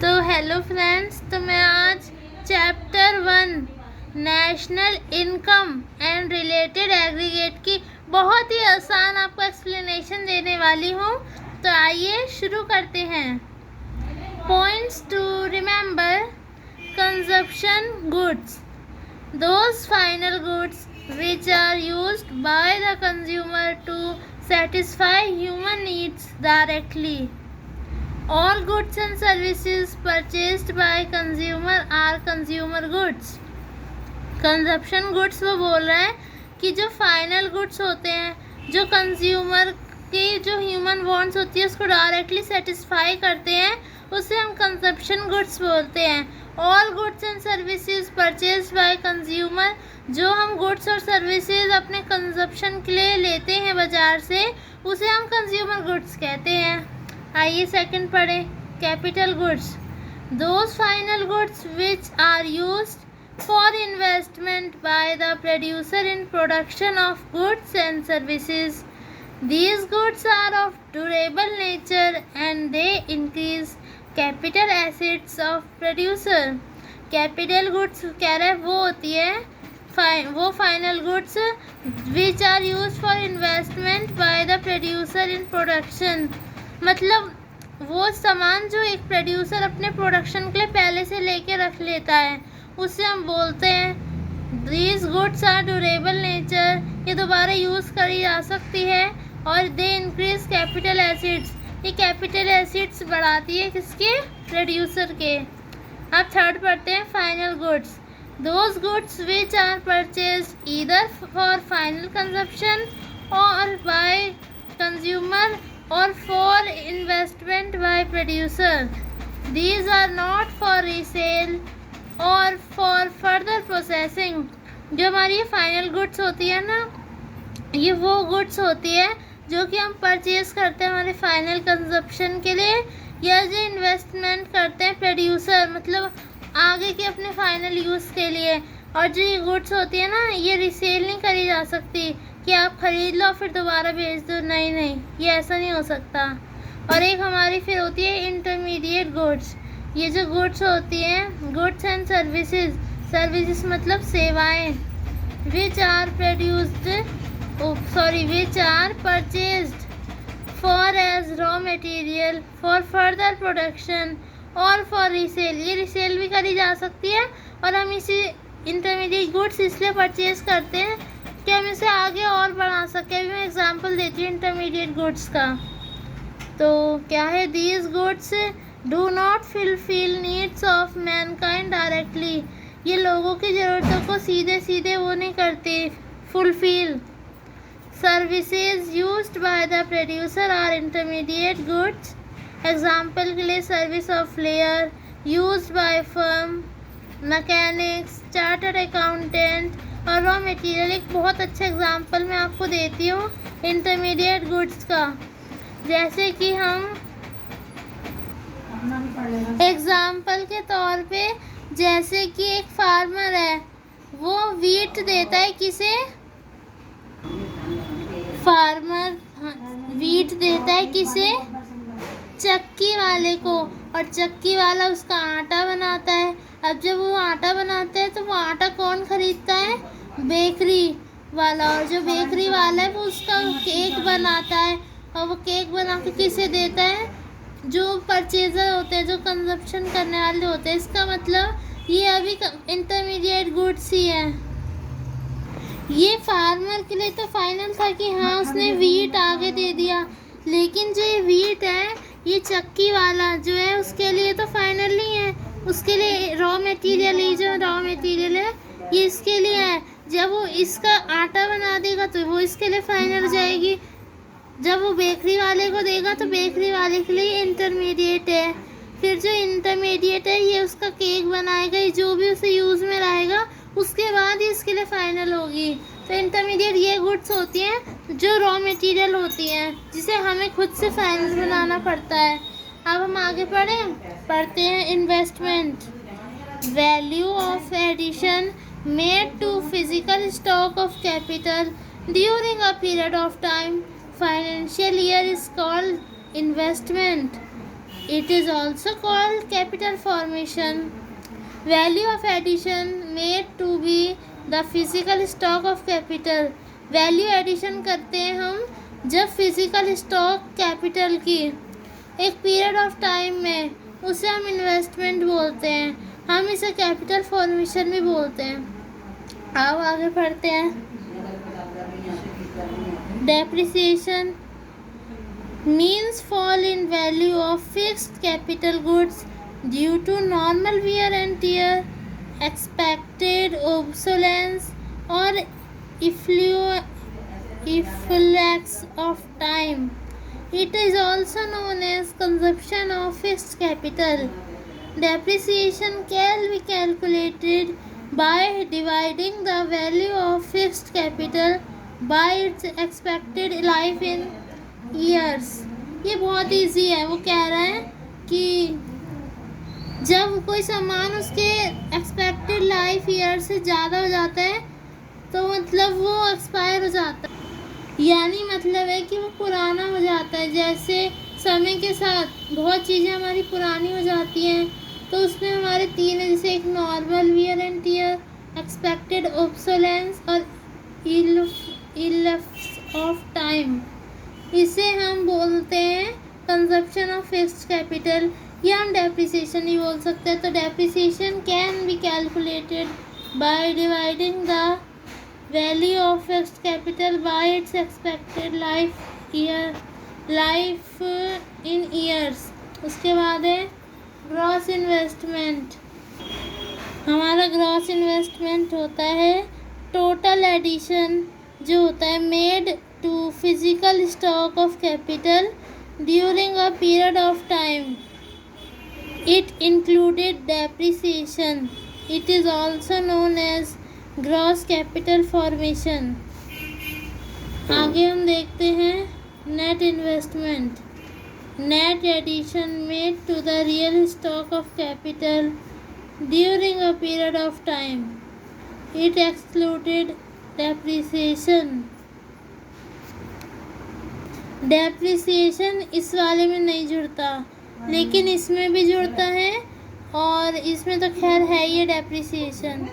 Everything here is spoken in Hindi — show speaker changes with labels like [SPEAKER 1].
[SPEAKER 1] तो हेलो फ्रेंड्स, तो मैं आज chapter 1 national income and related aggregate की बहुत ही आसान आपको एक्सप्लेनेशन देने वाली हूँ। तो आइए शुरू करते हैं। Points to remember: consumption goods, those final goods which are used by the consumer to satisfy human needs directly. All goods and services purchased by consumer are consumer goods. Consumption goods वो बोल रहा है कि जो फाइनल गुड्स होते हैं, जो कंज्यूमर की जो ह्यूमन वांट्स होती है उसको डायरेक्टली सेटिस्फाई करते हैं, उसे हम कंजप्शन गुड्स बोलते हैं। All goods and services purchase by consumer, जो हम गुड्स और सर्विसेज अपने कंजप्शन के लिए लेते हैं बाजार से, उसे हम कंज्यूमर गुड्स कहते हैं। आइए सेकंड पढ़ें। Capital goods, those final goods which are used for investment by the producer in production of goods and services. These goods are of durable nature and they increase capital assets of producer. Capital goods कह रहा है वो होती है वो final goods which are use for investment by the producer in production, मतलब वो सामान जो एक प्रोड्यूसर अपने प्रोडक्शन के लिए पहले से लेके रख लेता है, उससे हम बोलते हैं these goods are durable nature, ये दोबारा यूज़ करी जा सकती है। और दे इंक्रीज कैपिटल एसिड्स, ये कैपिटल एसिड्स बढ़ाती है किसके? प्रोड्यूसर के। अब थर्ड पढ़ते हैं final goods, those goods which are purchased either for final consumption और बाय कंज्यूमर और for investment by producer. These are not for resale और फॉर फर्दर प्रोसेसिंग। जो हमारी ये फाइनल गुड्स होती है ना, ये वो गुड्स होती है जो कि हम परचेज करते हैं हमारे फाइनल कंजप्शन के लिए, या जो इन्वेस्टमेंट करते हैं प्रोड्यूसर, मतलब आगे के अपने फाइनल यूज़ के लिए। और जो ये गुड्स होती है ना, ये रिसेल नहीं करी जा सकती कि आप ख़रीद लो फिर दोबारा बेच दो, नहीं, ये ऐसा नहीं हो सकता। और एक हमारी फिर होती है इंटरमीडिएट गुड्स, ये जो गुड्स होती हैं गुड्स एंड सर्विसेज मतलब सेवाएं, which are purchased for as raw material for further production और फॉर रीसेल, ये रीसेल भी करी जा सकती है। और हम इसे इंटरमीडिएट गुड्स इसलिए परचेज करते हैं कि हम इसे आगे और बढ़ा सकें। अभी मैं एग्जांपल देती हूँ इंटरमीडिएट गुड्स का। तो क्या है? These goods do not fulfill needs of mankind directly, ये लोगों की ज़रूरतों को सीधे वो नहीं करते fulfill. Services used by the producer are intermediate goods. Example के लिए service of layer used by firm, mechanics, chartered accountant और रॉ मटेरियल। एक बहुत अच्छा एग्जाम्पल मैं आपको देती हूँ इंटरमीडिएट गुड्स का। जैसे कि हम एग्जाम्पल के तौर पे, जैसे कि एक फार्मर है, वो वीट देता है किसे? वीट देता है किसे? चक्की वाले को, और चक्की वाला उसका आटा बनाता है। अब जब वो आटा बनाता है तो वो आटा कौन खरीदता है? बेकरी वाला। और जो बेकरी वाला है वो उसका केक बनाता है, और वो केक बना के किसे देता है? जो परचेज़र होते हैं, जो कंजप्शन करने वाले होते हैं। इसका मतलब ये अभी इंटरमीडिएट गुड्स ही है। ये फार्मर के लिए तो फाइनल था कि हाँ उसने वीट आगे दे दिया, लेकिन जो ये वीट है, ये चक्की वाला जो है उसके लिए तो फाइनल नहीं है। उसके लिए रॉ मटेरियल, ये जो रॉ मटेरियल है ये इसके लिए है। जब वो इसका आटा बना देगा तो वो इसके लिए फाइनल हो जाएगी। जब वो बेकरी वाले को देगा तो बेकरी वाले के लिए इंटरमीडिएट है। फिर जो इंटरमीडिएट है ये उसका केक बनाएगा, जो भी उसे यूज़ में लाएगा उसके बाद ही इसके लिए फ़ाइनल होगी। तो इंटरमीडिएट ये गुड्स होती हैं जो रॉ मटेरियल होती हैं, जिसे हमें खुद से फाइनल बनाना पड़ता है। अब हम आगे पढ़ते हैं investment. Value of addition made to physical stock of capital during a period of time financial year is called investment. It is also called capital formation. Value of addition made to be the physical stock of capital. Value addition करते हैं हम जब फिजिकल स्टॉक कैपिटल की एक पीरियड ऑफ टाइम में, उसे हम इन्वेस्टमेंट बोलते हैं। हम इसे कैपिटल फॉर्मेशन भी बोलते हैं। आओ आगे पढ़ते हैं। Depreciation means fall in value of fixed capital goods due to normal wear and tear, expected obsolescence, or efflux of time. It is also known as consumption of fixed capital. Depreciation can be calculated by dividing the value of fixed capital by its expected life in years. ये बहुत इजी है। वो कह रहा है कि जब कोई सामान उसके एक्सपेक्टेड लाइफ ईयर से ज़्यादा हो जाता है तो मतलब वो एक्सपायर हो जाता है, यानी मतलब है कि वो पुराना हो जाता है। जैसे समय के साथ बहुत चीज़ें हमारी पुरानी हो जाती हैं, तो उसमें हमारे तीन है, जैसे एक normal wear and tear, expected obsolescence और इलप्स ऑफ टाइम। इसे हम बोलते हैं कंजप्शन ऑफ फिक्स्ड कैपिटल, या हम डेप्रिसिएशन ही बोल सकते हैं। तो depreciation can be calculated by dividing the value of fixed capital by it's expected life in years. उसके बाद है ग्रॉस इन्वेस्टमेंट। हमारा ग्रॉस इन्वेस्टमेंट होता है टोटल एडिशन जो होता है made to physical stock of capital during a period of time. It included depreciation. It is also known as gross capital formation. आगे हम देखते हैं net investment. Net addition made to the real stock of capital during a period of time. It excluded depreciation. Depreciation इस वाले में नहीं जुड़ता, लेकिन इसमें भी जुड़ता है, और इसमें तो खैर है ये डेप्रिसिएशन।